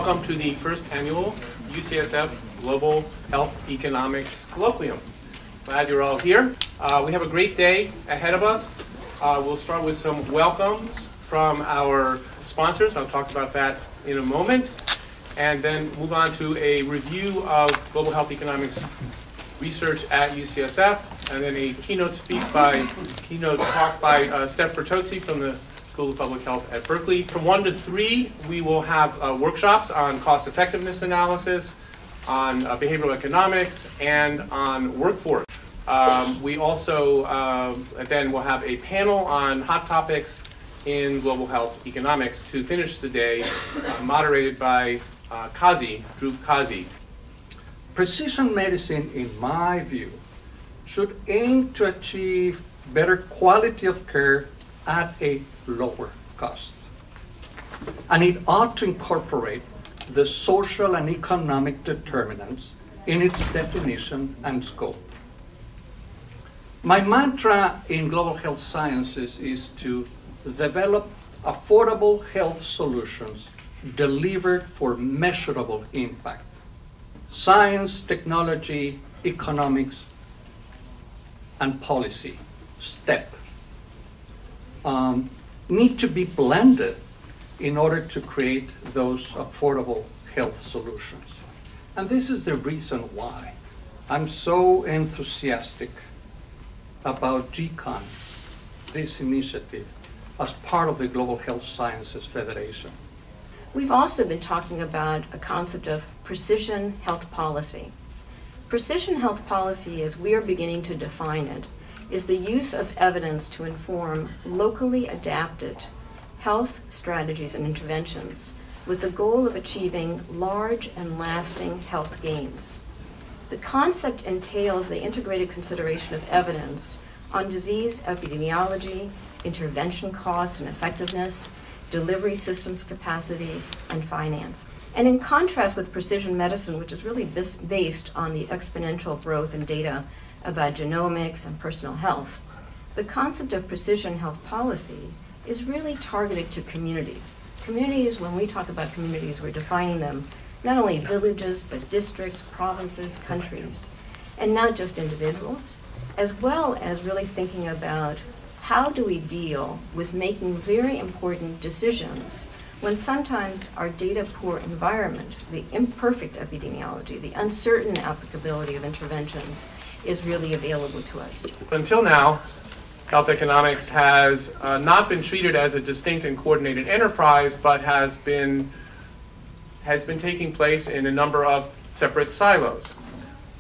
Welcome to the first annual UCSF Global Health Economics Colloquium. Glad you're all here. We have a great day ahead of us. We'll start with some welcomes from our sponsors. I'll talk about that in a moment. And then move on to a review of global health economics research at UCSF, and then a keynote talk by Steph Bertozzi from the School of Public Health at Berkeley. From 1 to 3, we will have workshops on cost-effectiveness analysis, on behavioral economics, and on workforce. We also then will have a panel on hot topics in global health economics to finish the day, moderated by Dhruv Kazi. Precision medicine, in my view, should aim to achieve better quality of care at a lower cost. And it ought to incorporate the social and economic determinants in its definition and scope. My mantra in global health sciences is to develop affordable health solutions delivered for measurable impact. Science, technology, economics, and policy, STEP, need to be blended in order to create those affordable health solutions. And this is the reason why I'm so enthusiastic about GCON, this initiative, as part of the Global Health Sciences Federation. We've also been talking about a concept of precision health policy. Precision health policy, as we are beginning to define it, is the use of evidence to inform locally adapted health strategies and interventions with the goal of achieving large and lasting health gains. The concept entails the integrated consideration of evidence on disease epidemiology, intervention costs and effectiveness, delivery systems capacity, and finance. And in contrast with precision medicine, which is really based on the exponential growth in data about genomics and personal health, the concept of precision health policy is really targeted to communities. Communities, when we talk about communities, we're defining them not only villages, but districts, provinces, countries, and not just individuals, as well as really thinking about how do we deal with making very important decisions when sometimes our data-poor environment, the imperfect epidemiology, the uncertain applicability of interventions is really available to us. Until now, health economics has not been treated as a distinct and coordinated enterprise, but has been taking place in a number of separate silos.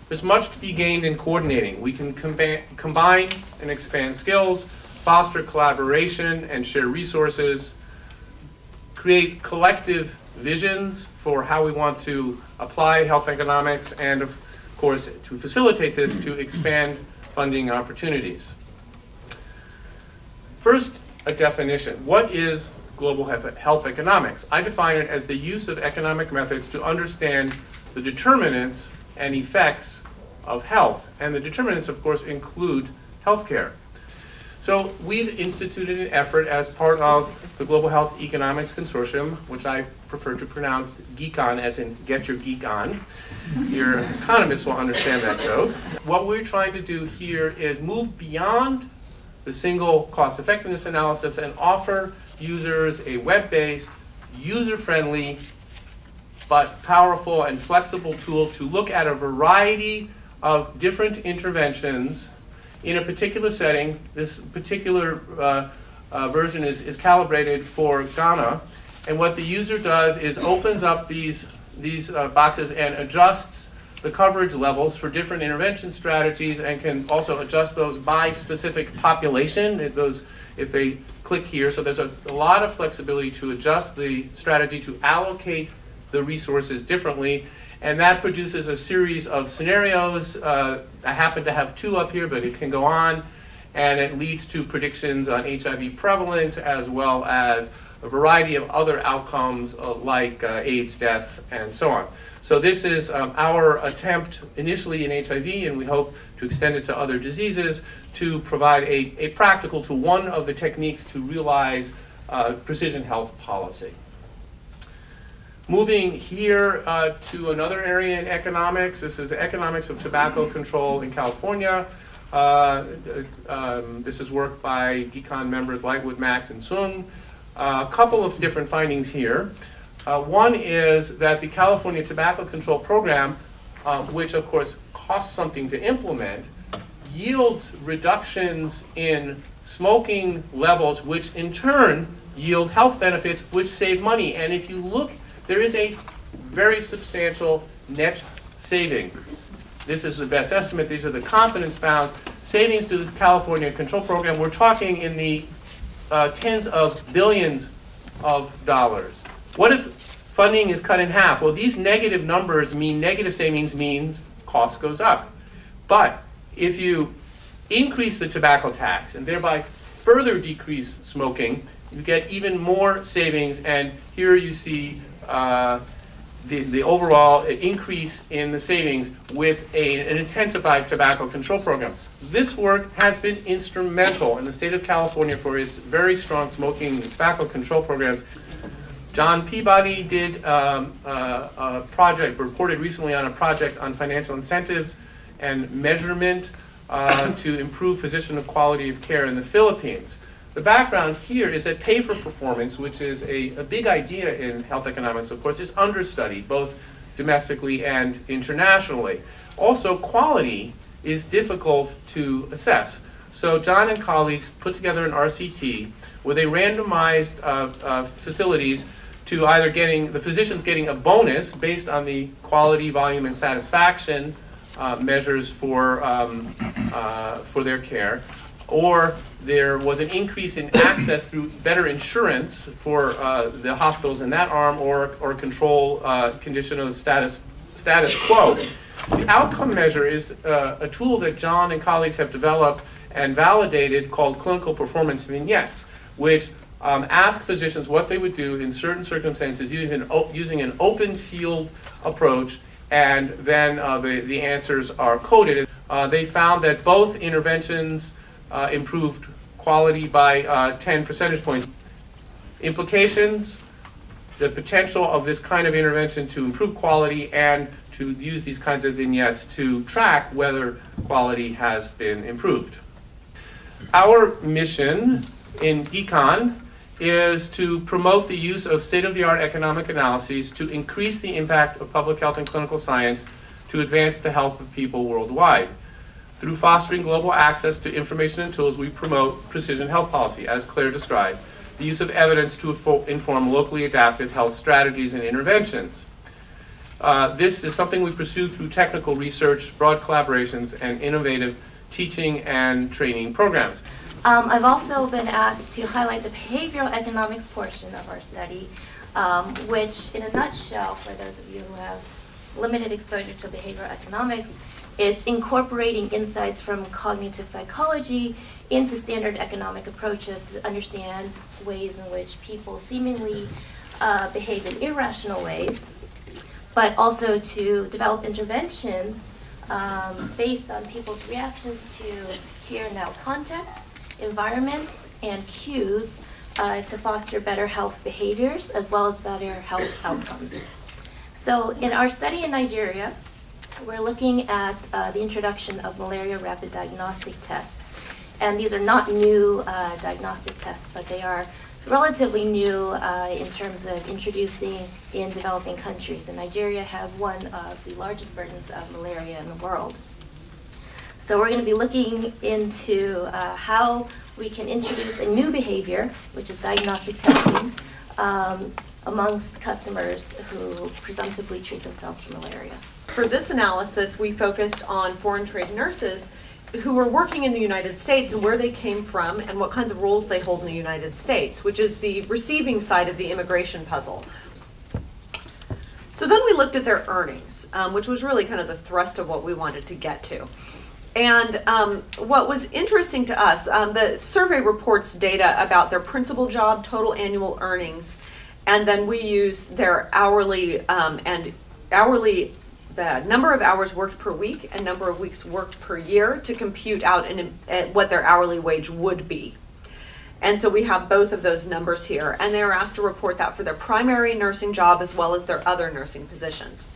There's much to be gained in coordinating. We can combine and expand skills, foster collaboration and share resources, create collective visions for how we want to apply health economics, and of course, to facilitate this, to expand funding opportunities. First, a definition. What is global health economics? I define it as the use of economic methods to understand the determinants and effects of health. And the determinants, of course, include healthcare. So we've instituted an effort as part of the Global Health Economics Consortium, which I prefer to pronounce GEEK-ON, as in get your geek on. Your economists will understand that joke. What we're trying to do here is move beyond the single cost-effectiveness analysis and offer users a web-based, user-friendly, but powerful and flexible tool to look at a variety of different interventions in a particular setting. This particular version is calibrated for Ghana, and what the user does is opens up these boxes and adjusts the coverage levels for different intervention strategies, and can also adjust those by specific population. If they click here, so there's a lot of flexibility to adjust the strategy to allocate the resources differently. And that produces a series of scenarios. I happen to have 2 up here, but it can go on. And it leads to predictions on HIV prevalence, as well as a variety of other outcomes like AIDS deaths and so on. So this is our attempt initially in HIV, and we hope to extend it to other diseases, to provide a practical tool, one of the techniques to realize precision health policy. Moving here to another area in economics. This is economics of tobacco control in California. This is work by DECON members Lightwood, Max, and Sung. A couple of different findings here. One is that the California Tobacco Control Program, which of course costs something to implement, yields reductions in smoking levels, which in turn yield health benefits, which save money. And if you look, there is a very substantial net saving. This is the best estimate. These are the confidence bounds. Savings to the California Control Program, we're talking in the tens of billions of dollars. What if funding is cut in half? Well, these negative numbers mean negative savings means cost goes up. But if you increase the tobacco tax and thereby further decrease smoking, you get even more savings. And here you see the overall increase in the savings with an intensified tobacco control program. This work has been instrumental in the state of California for its very strong smoking and tobacco control programs. John Peabody did a project, reported recently on a project on financial incentives and measurement to improve physician quality of care in the Philippines. The background here is that pay for performance, which is a big idea in health economics, of course, is understudied, both domestically and internationally. Also, quality is difficult to assess. So John and colleagues put together an RCT where they randomized facilities to either the physicians getting a bonus based on the quality, volume, and satisfaction measures for their care, or there was an increase in access through better insurance for the hospitals in that arm, or control condition of status quo. The outcome measure is a tool that John and colleagues have developed and validated called clinical performance vignettes, which ask physicians what they would do in certain circumstances using an open field approach, and then the answers are coded. They found that both interventions improved quality by 10 percentage points. Implications: the potential of this kind of intervention to improve quality and to use these kinds of vignettes to track whether quality has been improved. Our mission in DECON is to promote the use of state-of-the-art economic analyses to increase the impact of public health and clinical science to advance the health of people worldwide. Through fostering global access to information and tools, we promote precision health policy, as Claire described, the use of evidence to inform locally adapted health strategies and interventions. This is something we pursue through technical research, broad collaborations, and innovative teaching and training programs. I've also been asked to highlight the behavioral economics portion of our study, which in a nutshell, for those of you who have limited exposure to behavioral economics, it's incorporating insights from cognitive psychology into standard economic approaches to understand ways in which people seemingly behave in irrational ways, but also to develop interventions based on people's reactions to here and now contexts, environments, and cues to foster better health behaviors as well as better health outcomes. So in our study in Nigeria, we're looking at the introduction of malaria rapid diagnostic tests. And these are not new diagnostic tests, but they are relatively new in terms of introducing in developing countries. And Nigeria has one of the largest burdens of malaria in the world. So we're going to be looking into how we can introduce a new behavior, which is diagnostic testing, amongst customers who presumptively treat themselves for malaria. For this analysis, we focused on foreign trade nurses who were working in the United States and where they came from and what kinds of roles they hold in the United States, which is the receiving side of the immigration puzzle. So then we looked at their earnings, which was really kind of the thrust of what we wanted to get to. And what was interesting to us, the survey reports data about their principal job, total annual earnings, and then we use their hourly the number of hours worked per week and number of weeks worked per year to compute out what their hourly wage would be. And so we have both of those numbers here, and they are asked to report that for their primary nursing job as well as their other nursing positions.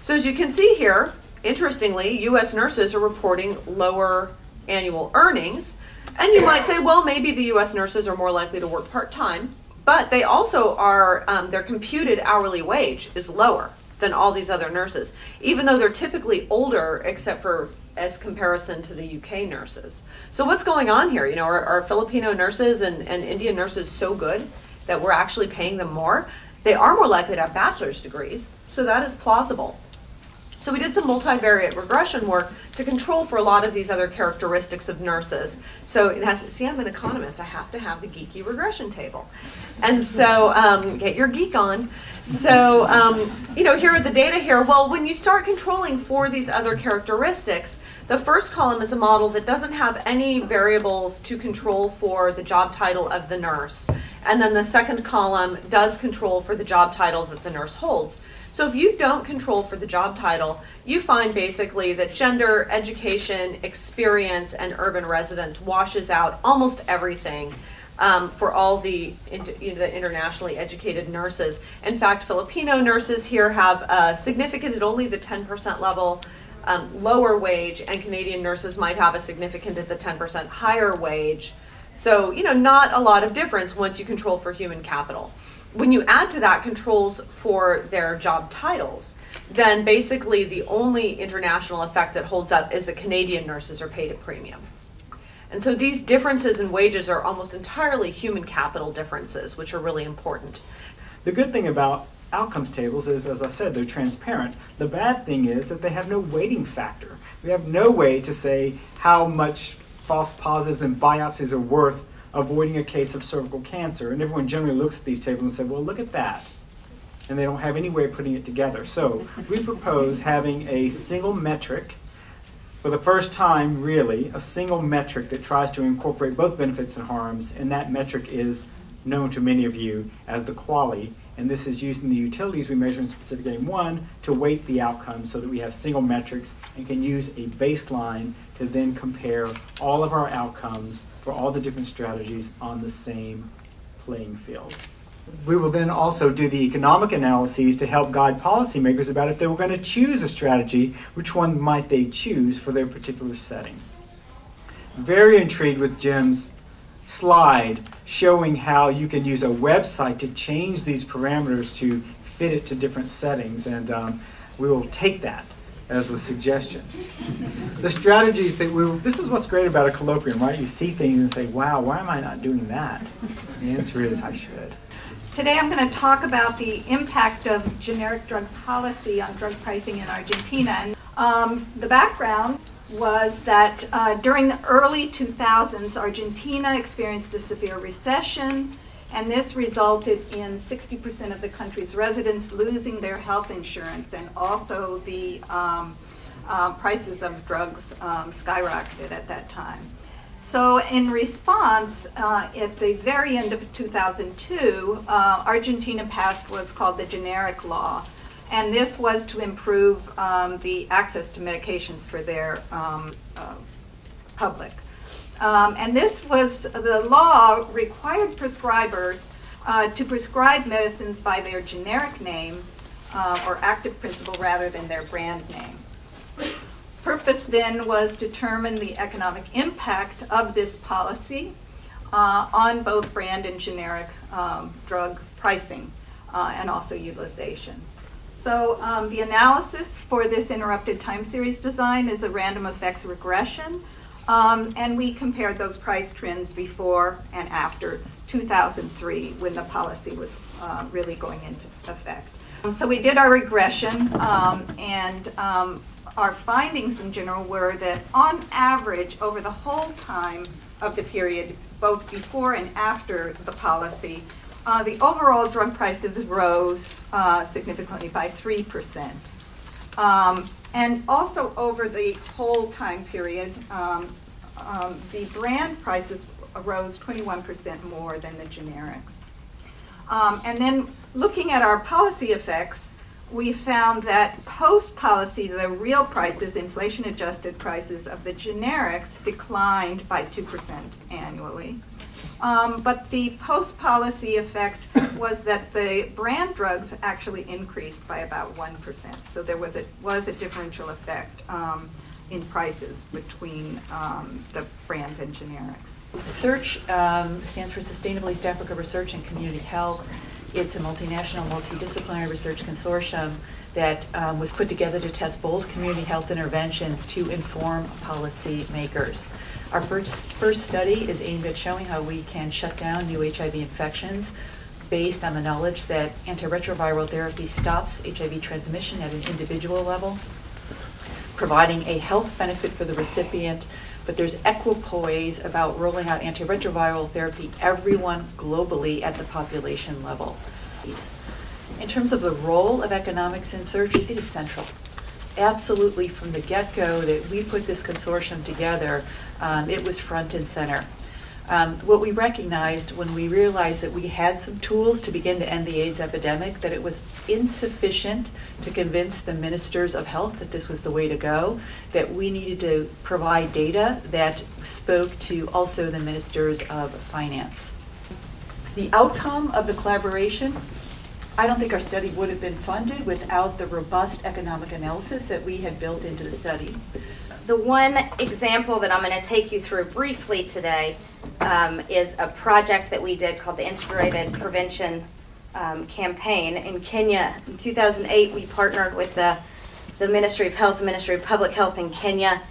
So as you can see here, interestingly, U.S. nurses are reporting lower annual earnings, and you might say, well, maybe the U.S. nurses are more likely to work part-time, but they also are, their computed hourly wage is lower than all these other nurses, even though they're typically older, except for as comparison to the UK nurses. So what's going on here? You know, are Filipino nurses and Indian nurses so good that we're actually paying them more? They are more likely to have bachelor's degrees, so that is plausible. So we did some multivariate regression work to control for a lot of these other characteristics of nurses. So it has, see, I'm an economist, I have to have the geeky regression table. And so get your geek on. So, you know, here are the data here. Well, when you start controlling for these other characteristics, the first column is a model that doesn't have any variables to control for the job title of the nurse. And then the second column does control for the job title that the nurse holds. So if you don't control for the job title, you find basically that gender, education, experience, and urban residence washes out almost everything for all the internationally educated nurses. In fact, Filipino nurses here have a significant at only the 10% level lower wage, and Canadian nurses might have a significant at the 10% higher wage. So, you know, not a lot of difference once you control for human capital. When you add to that controls for their job titles, then basically the only international effect that holds up is that Canadian nurses are paid at premium. And so these differences in wages are almost entirely human capital differences, which are really important. The good thing about outcomes tables is, as I said, they're transparent. The bad thing is that they have no weighting factor. We have no way to say how much false positives and biopsies are worth avoiding a case of cervical cancer. And everyone generally looks at these tables and says, well, look at that. And they don't have any way of putting it together. So we propose having a single metric, for the first time, really, a single metric that tries to incorporate both benefits and harms, and that metric is known to many of you as the QALY, and this is using the utilities we measure in specific aim 1 to weight the outcomes so that we have single metrics and can use a baseline to then compare all of our outcomes for all the different strategies on the same playing field. We will then also do the economic analyses to help guide policymakers about if they were going to choose a strategy, which one might they choose for their particular setting. Very intrigued with Jim's slide showing how you can use a website to change these parameters to fit it to different settings, and we will take that as a suggestion. The strategies that this is what's great about a colloquium, right? You see things and say, wow, why am I not doing that? And the answer is, I should. Today I'm going to talk about the impact of generic drug policy on drug pricing in Argentina. And the background was that during the early 2000s, Argentina experienced a severe recession, and this resulted in 60% of the country's residents losing their health insurance, and also the prices of drugs skyrocketed at that time. So in response, at the very end of 2002, Argentina passed what's called the generic law. And this was to improve the access to medications for their public. And this was, the law required prescribers to prescribe medicines by their generic name or active principle rather than their brand name. Purpose then was to determine the economic impact of this policy on both brand and generic drug pricing and also utilization. So the analysis for this interrupted time series design is a random effects regression, and we compared those price trends before and after 2003 when the policy was really going into effect. So we did our regression, and our findings in general were that on average over the whole time of the period, both before and after the policy, the overall drug prices rose significantly by 3%. And also over the whole time period, the brand prices rose 21% more than the generics. And then looking at our policy effects, we found that post-policy, the real prices, inflation-adjusted prices of the generics declined by 2% annually. But the post-policy effect was that the brand drugs actually increased by about 1%. So there was a differential effect in prices between the brands and generics. SEARCH stands for Sustainable East Africa Research and Community Health. It's a multinational, multidisciplinary research consortium that was put together to test bold community health interventions to inform policy makers. Our first study is aimed at showing how we can shut down new HIV infections based on the knowledge that antiretroviral therapy stops HIV transmission at an individual level, providing a health benefit for the recipient, but there's equipoise about rolling out antiretroviral therapy everyone globally at the population level. In terms of the role of economics in SEARCH, it is central. Absolutely, from the get-go that we put this consortium together, it was front and center. What we recognized when we realized that we had some tools to begin to end the AIDS epidemic, that it was insufficient to convince the ministers of health that this was the way to go, that we needed to provide data that spoke to also the ministers of finance. The outcome of the collaboration, I don't think our study would have been funded without the robust economic analysis that we had built into the study. The one example that I'm going to take you through briefly today is a project that we did called the Integrated Prevention Campaign in Kenya. In 2008, we partnered with the Ministry of Health, the Ministry of Public Health in Kenya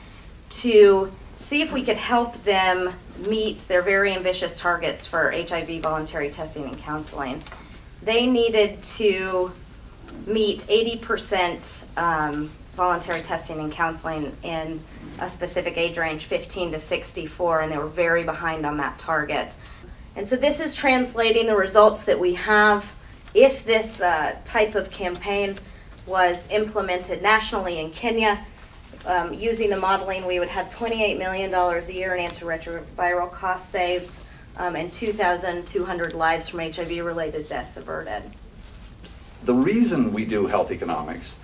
to see if we could help them meet their very ambitious targets for HIV voluntary testing and counseling. They needed to meet 80% voluntary testing and counseling in a specific age range, 15 to 64, and they were very behind on that target. And so this is translating the results that we have. If this type of campaign was implemented nationally in Kenya, using the modeling, we would have $28 million a year in antiretroviral costs saved and 2,200 lives from HIV-related deaths averted. The reason we do health economics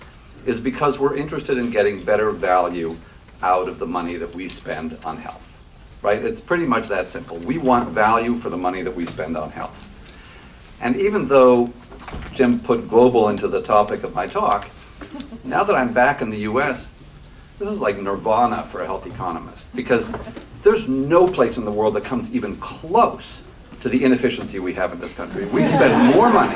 is because we're interested in getting better value out of the money that we spend on health, right? It's pretty much that simple. We want value for the money that we spend on health. And even though Jim put global into the topic of my talk, now that I'm back in the US, this is like nirvana for a health economist, because there's no place in the world that comes even close to the inefficiency we have in this country. We spend more money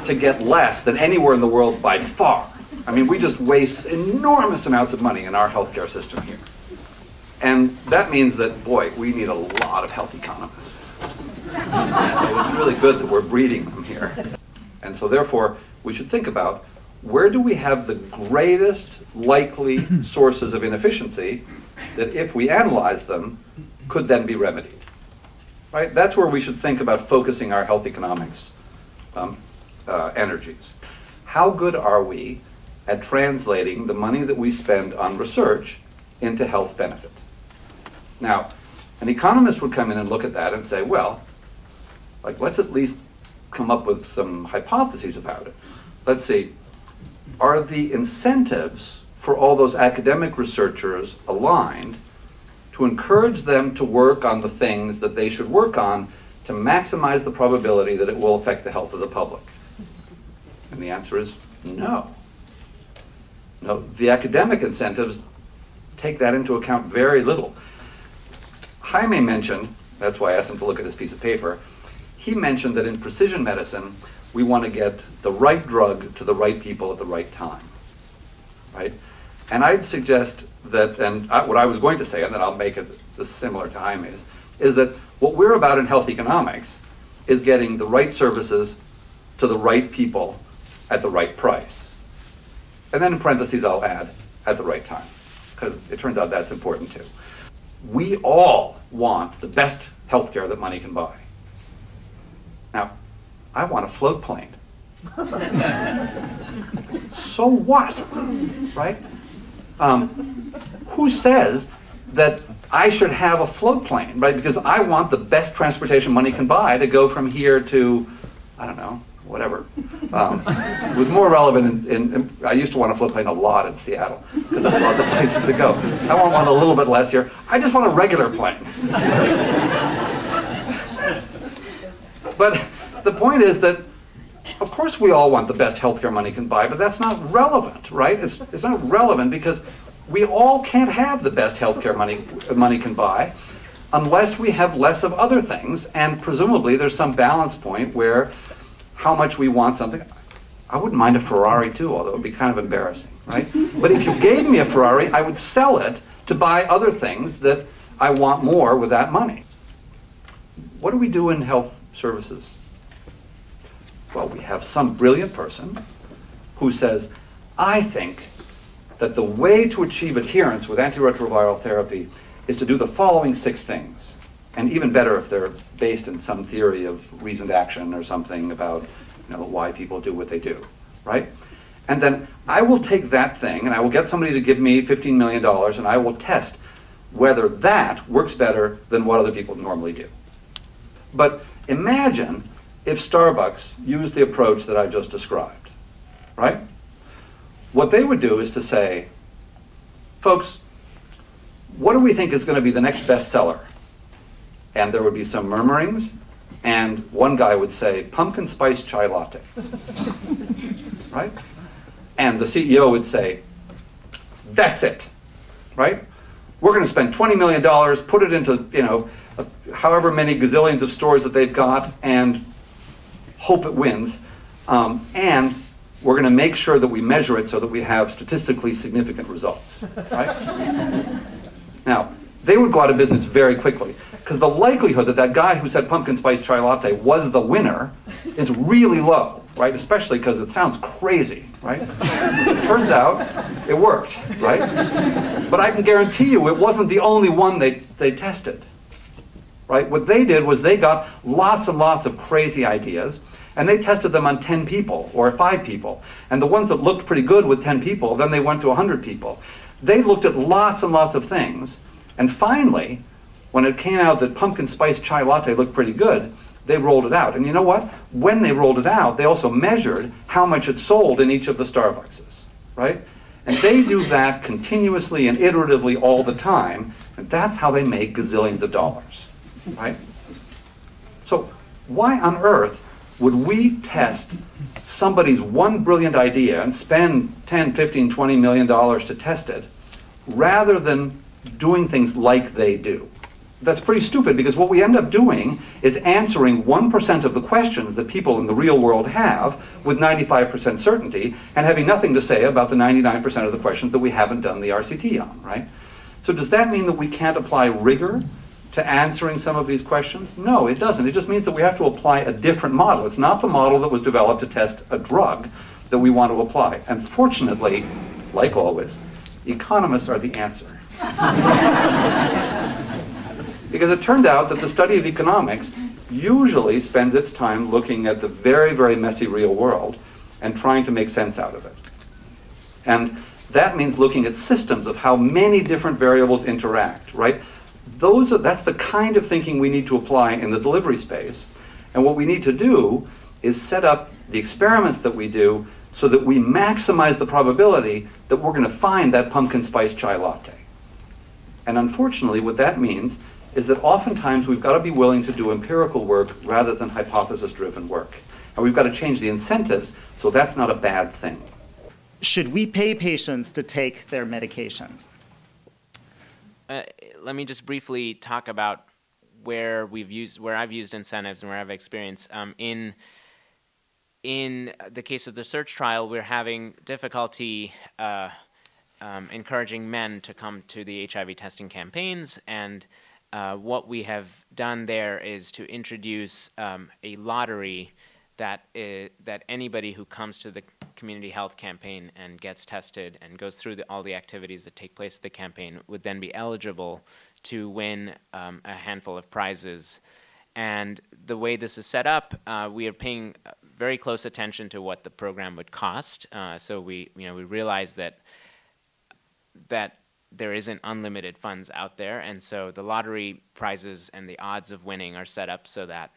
to get less than anywhere in the world by far. I mean, we just waste enormous amounts of money in our healthcare system here. And that means that, boy, we need a lot of health economists. So it's really good that we're breeding them here. And so therefore, we should think about where do we have the greatest likely sources of inefficiency that if we analyze them, could then be remedied. Right? That's where we should think about focusing our health economics energies. How good are we at translating the money that we spend on research into health benefit? Now, an economist would come in and look at that and say, well, like, let's at least come up with some hypotheses about it. Let's see, are the incentives for all those academic researchers aligned to encourage them to work on the things that they should work on to maximize the probability that it will affect the health of the public? And the answer is no. No, the academic incentives take that into account very little. Jaime mentioned, that's why I asked him to look at his piece of paper, he mentioned that in precision medicine, we want to get the right drug to the right people at the right time, right? And I'd suggest that, and what I was going to say, and then I'll make it similar to Jaime's, is that what we're about in health economics is getting the right services to the right people at the right price. And then in parentheses, I'll add, at the right time, because it turns out that's important too. We all want the best healthcare that money can buy. Now, I want a float plane. So what, right? Who says that I should have a float plane, right? Because I want the best transportation money can buy to go from here to, I don't know, whatever. It was more relevant I used to want a float plane a lot in Seattle because there were lots of places to go. I want one a little bit less here. I just want a regular plane. But the point is that, of course, we all want the best healthcare money can buy, but that's not relevant, right? It's not relevant because we all can't have the best healthcare money can buy unless we have less of other things, and presumably there's some balance point where how much we want something. I wouldn't mind a Ferrari too, although it would be kind of embarrassing, right? But if you gave me a Ferrari, I would sell it to buy other things that I want more with that money. What do we do in health services? Well, we have some brilliant person who says, I think that the way to achieve adherence with antiretroviral therapy is to do the following 6 things. And even better if they're based in some theory of reasoned action or something about why people do what they do, right? And then I will take that thing and I will get somebody to give me $15 million and I will test whether that works better than what other people normally do. But imagine if Starbucks used the approach that I just described, right? What they would do is to say, folks, what do we think is going to be the next bestseller? And there would be some murmurings, and one guy would say, pumpkin spice chai latte, right? And the CEO would say, that's it, right? We're going to spend $20 million, put it into, however many gazillions of stores that they've got, and hope it wins. And we're going to make sure that we measure it so that we have statistically significant results, right? Now, they would go out of business very quickly, because the likelihood that that guy who said pumpkin spice chai latte was the winner is really low, right? Especially because it sounds crazy, right? It turns out it worked, right? But I can guarantee you it wasn't the only one they tested, right? What they did was they got lots and lots of crazy ideas, and they tested them on 10 people or 5 people. And the ones that looked pretty good with 10 people, then they went to 100 people. They looked at lots and lots of things, and finally, when it came out that pumpkin spice chai latte looked pretty good, they rolled it out. And you know what? When they rolled it out, they also measured how much it sold in each of the Starbuckses, right? And they do that continuously and iteratively all the time, and that's how they make gazillions of dollars, right? So why on earth would we test somebody's one brilliant idea and spend 10, 15, 20 million dollars to test it rather than doing things like they do? That's pretty stupid, because what we end up doing is answering 1% of the questions that people in the real world have with 95% certainty and having nothing to say about the 99% of the questions that we haven't done the RCT on, right? So does that mean that we can't apply rigor to answering some of these questions? No, it doesn't. It just means that we have to apply a different model. It's not the model that was developed to test a drug that we want to apply. And fortunately, like always, economists are the answer. Because it turned out that the study of economics usually spends its time looking at the very, very messy real world and trying to make sense out of it. And that means looking at systems of how many different variables interact, right? That's the kind of thinking we need to apply in the delivery space. And what we need to do is set up the experiments that we do so that we maximize the probability that we're going to find that pumpkin spice chai latte. And unfortunately, what that means is that oftentimes we've got to be willing to do empirical work rather than hypothesis-driven work. And we've got to change the incentives, so that's not a bad thing. Should we pay patients to take their medications? Let me just briefly talk about where I've used incentives and where I've experienced. In the case of the SEARCH trial, we're having difficulty encouraging men to come to the HIV testing campaigns, and what we have done there is to introduce a lottery that anybody who comes to the community health campaign and gets tested and goes through all the activities that take place at the campaign would then be eligible to win a handful of prizes. And the way this is set up, we are paying very close attention to what the program would cost. So we realize that there isn't unlimited funds out there, and so the lottery prizes and the odds of winning are set up so that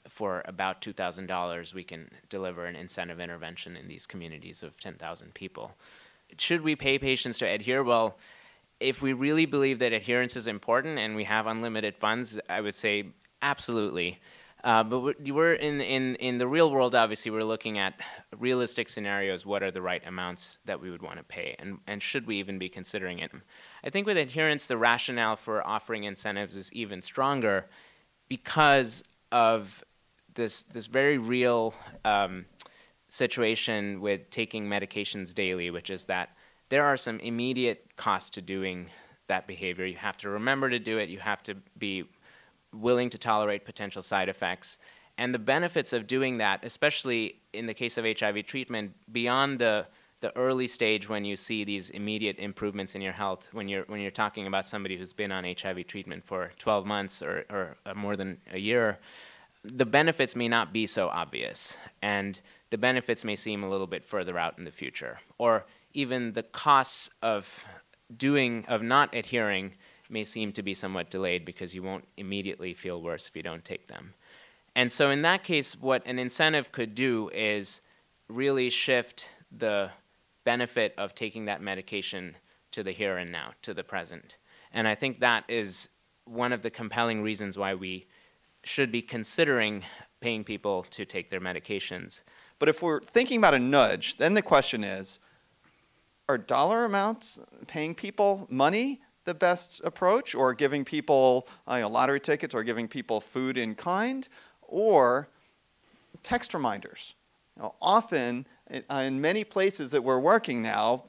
for about $2,000 we can deliver an incentive intervention in these communities of 10,000 people. Should we pay patients to adhere? Well, if we really believe that adherence is important and we have unlimited funds, I would say absolutely. But we're in the real world, obviously, we're looking at realistic scenarios. What are the right amounts that we would want to pay? And should we even be considering it? I think with adherence, the rationale for offering incentives is even stronger because of this very real situation with taking medications daily, which is that there are some immediate costs to doing that behavior. You have to remember to do it. You have to be willing to tolerate potential side effects. And the benefits of doing that, especially in the case of HIV treatment, beyond the early stage when you see these immediate improvements in your health, when you're talking about somebody who's been on HIV treatment for 12 months or more than a year, the benefits may not be so obvious, and the benefits may seem a little bit further out in the future. Or even the costs of not adhering may seem to be somewhat delayed because you won't immediately feel worse if you don't take them. And so in that case, what an incentive could do is really shift the benefit of taking that medication to the here and now, to the present. And I think that is one of the compelling reasons why we should be considering paying people to take their medications. But if we're thinking about a nudge, then the question is, are dollar amounts, paying people money, the best approach, or giving people lottery tickets, or giving people food in kind, or text reminders? Often, in many places that we're working now,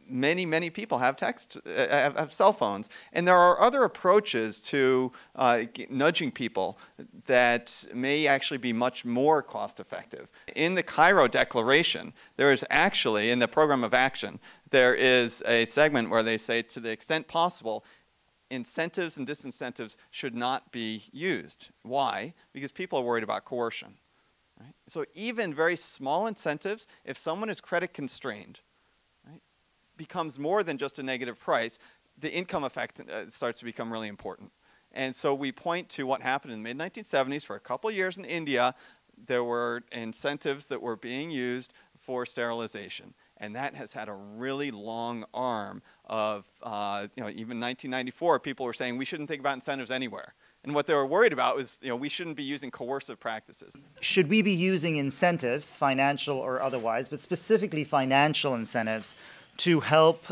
many people have have cell phones, and there are other approaches to nudging people that may actually be much more cost effective. In the Cairo Declaration, there is actually, in the Program of Action, there is a segment where they say, to the extent possible, incentives and disincentives should not be used. Why? Because people are worried about coercion. Right? So even very small incentives, if someone is credit constrained, becomes more than just a negative price, the income effect starts to become really important. And so we point to what happened in the mid-1970s. For a couple of years in India, there were incentives that were being used for sterilization. And that has had a really long arm of, even 1994, people were saying we shouldn't think about incentives anywhere. And what they were worried about was, we shouldn't be using coercive practices. Should we be using incentives, financial or otherwise, but specifically financial incentives, to help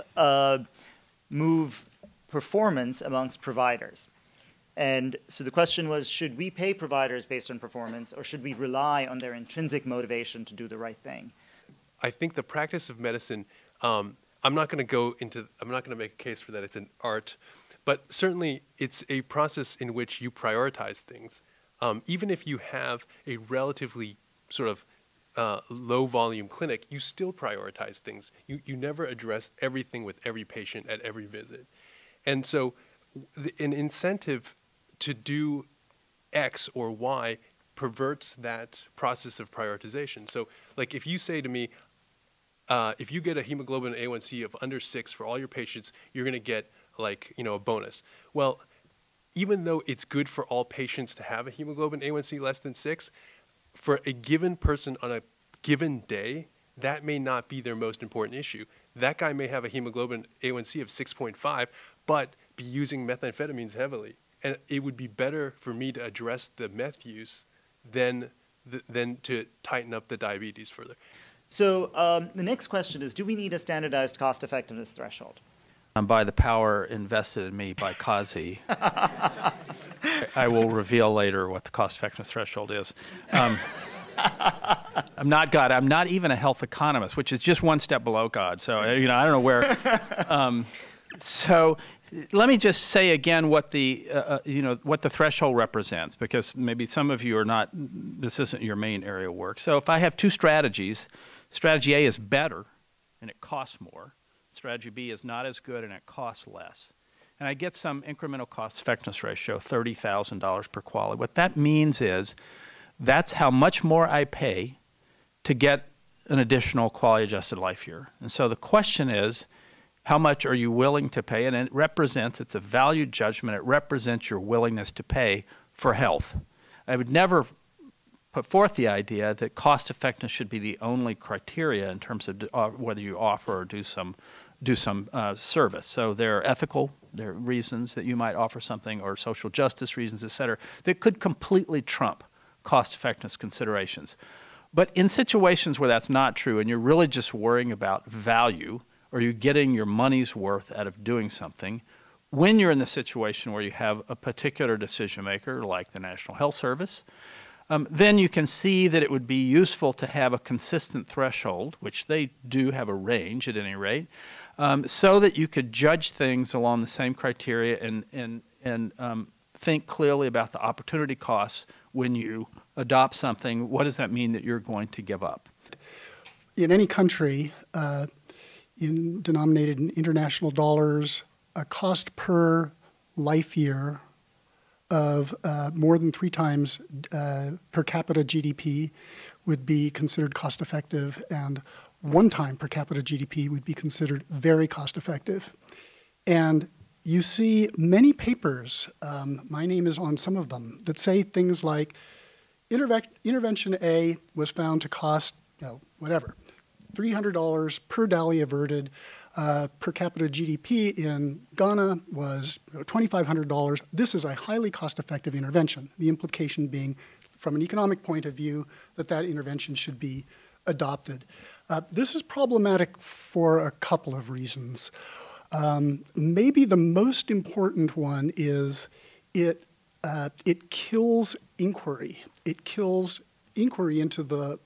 move performance amongst providers? And so the question was, should we pay providers based on performance, or should we rely on their intrinsic motivation to do the right thing? I think the practice of medicine, I'm not going to make a case for that it's an art, but certainly it's a process in which you prioritize things. Even if you have a relatively sort of low volume clinic, you still prioritize things. You never address everything with every patient at every visit. And so an incentive to do X or Y perverts that process of prioritization. So like if you say to me, if you get a hemoglobin A1C of under 6 for all your patients, you're going to get a bonus. Well, even though it's good for all patients to have a hemoglobin A1C less than 6, for a given person on a given day, that may not be their most important issue. That guy may have a hemoglobin A1C of 6.5, but be using methamphetamines heavily. And it would be better for me to address the meth use than to tighten up the diabetes further. So the next question is, do we need a standardized cost effectiveness threshold? By the power invested in me by Kazi, I will reveal later what the cost effectiveness threshold is. I'm not God. I'm not even a health economist, which is just one step below God. So, I don't know where. So let me just say again what the, what the threshold represents, because maybe some of you are not, this isn't your main area of work. So if I have two strategies, strategy A is better and it costs more. Strategy B is not as good and it costs less. And I get some incremental cost effectiveness ratio, $30,000 per quality. What that means is that's how much more I pay to get an additional quality adjusted life year. And so the question is, how much are you willing to pay? And it's a value judgment. It represents your willingness to pay for health. I would never put forth the idea that cost effectiveness should be the only criteria in terms of whether you offer or do some service. So there are ethical, there are reasons that you might offer something, or social justice reasons, et cetera, that could completely trump cost-effectiveness considerations. But in situations where that's not true and you're really just worrying about value, or you're getting your money's worth out of doing something, when you're in the situation where you have a particular decision maker like the National Health Service, then you can see that it would be useful to have a consistent threshold, which they do have a range at any rate, so that you could judge things along the same criteria and think clearly about the opportunity costs when you adopt something. What does that mean that you're going to give up? In any country, denominated in international dollars, a cost per life year of more than 3 times per capita GDP would be considered cost effective, and 1 time per capita GDP would be considered very cost effective. And you see many papers, my name is on some of them, that say things like intervention A was found to cost, whatever, $300 per DALI averted. Per capita GDP in Ghana was $2,500. This is a highly cost-effective intervention, the implication being, from an economic point of view, that that intervention should be adopted. This is problematic for a couple of reasons. Maybe the most important one is it kills inquiry. It kills inquiry into the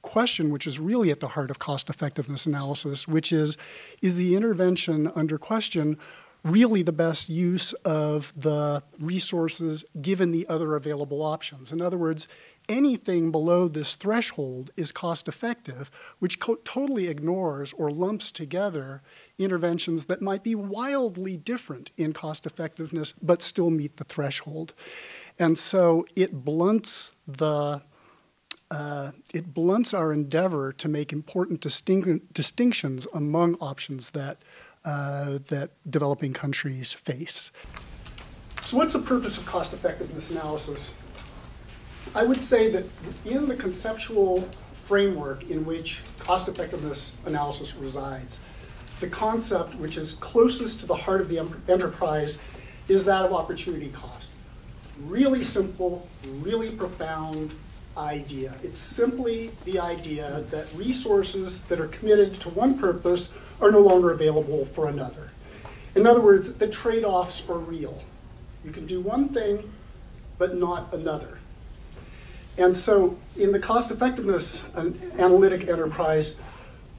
question which is really at the heart of cost-effectiveness analysis, which is the intervention under question really the best use of the resources given the other available options? In other words, anything below this threshold is cost-effective, which totally ignores or lumps together interventions that might be wildly different in cost-effectiveness but still meet the threshold. And so it blunts our endeavor to make important distinctions among options that developing countries face. So what's the purpose of cost-effectiveness analysis? I would say that in the conceptual framework in which cost-effectiveness analysis resides, the concept which is closest to the heart of the enterprise is that of opportunity cost. Really simple, really profound idea. It's simply the idea that resources that are committed to one purpose are no longer available for another. In other words, the trade-offs are real. You can do one thing, but not another. And so in the cost-effectiveness analytic enterprise,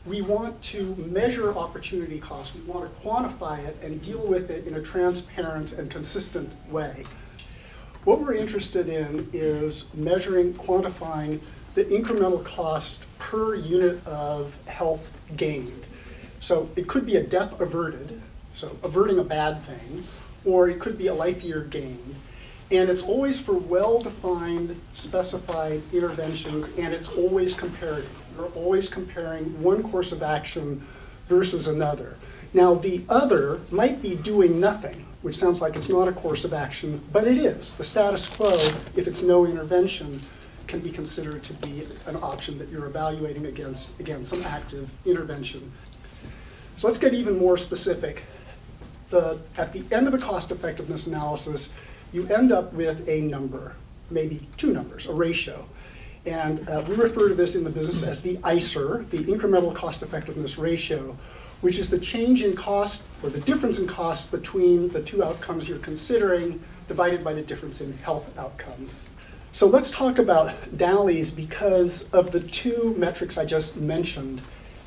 we want to measure opportunity cost. We want to quantify it and deal with it in a transparent and consistent way. What we're interested in is measuring, quantifying the incremental cost per unit of health gained. So it could be a death averted, so averting a bad thing, or it could be a life year gained. And it's always for well-defined, specified interventions, and it's always comparative. We're always comparing one course of action versus another. Now, the other might be doing nothing, which sounds like it's not a course of action, but it is. The status quo, if it's no intervention, can be considered to be an option that you're evaluating against, again, some active intervention. So let's get even more specific. At the end of the cost effectiveness analysis, you end up with a number, maybe 2 numbers, a ratio. And we refer to this in the business as the ICER, the incremental cost effectiveness ratio, which is the change in cost, or the difference in cost between the 2 outcomes you're considering, divided by the difference in health outcomes. So let's talk about DALIs because of the 2 metrics I just mentioned.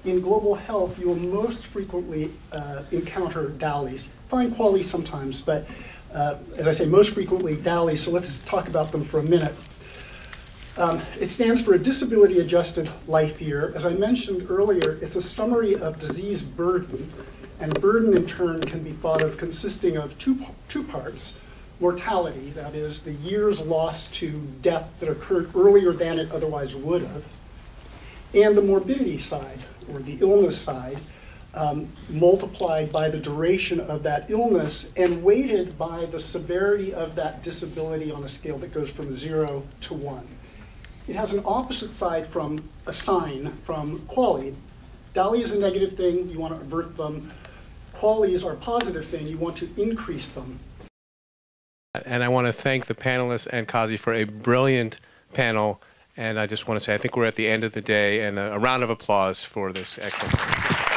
In global health, you'll most frequently encounter DALIs. Find QALYs sometimes, but as I say, most frequently DALIs, so let's talk about them for a minute. It stands for a disability-adjusted life year. As I mentioned earlier, it's a summary of disease burden, and burden in turn can be thought of consisting of two parts. Mortality, that is, the years lost to death that occurred earlier than it otherwise would have, and the morbidity side, or the illness side, multiplied by the duration of that illness and weighted by the severity of that disability on a scale that goes from 0 to 1. It has an opposite side from a sign from QALY. DALI is a negative thing, you want to avert them. QALYs are a positive thing, you want to increase them. And I want to thank the panelists and Kazi for a brilliant panel. And I just want to say I think we're at the end of the day, and a round of applause for this excellent panel.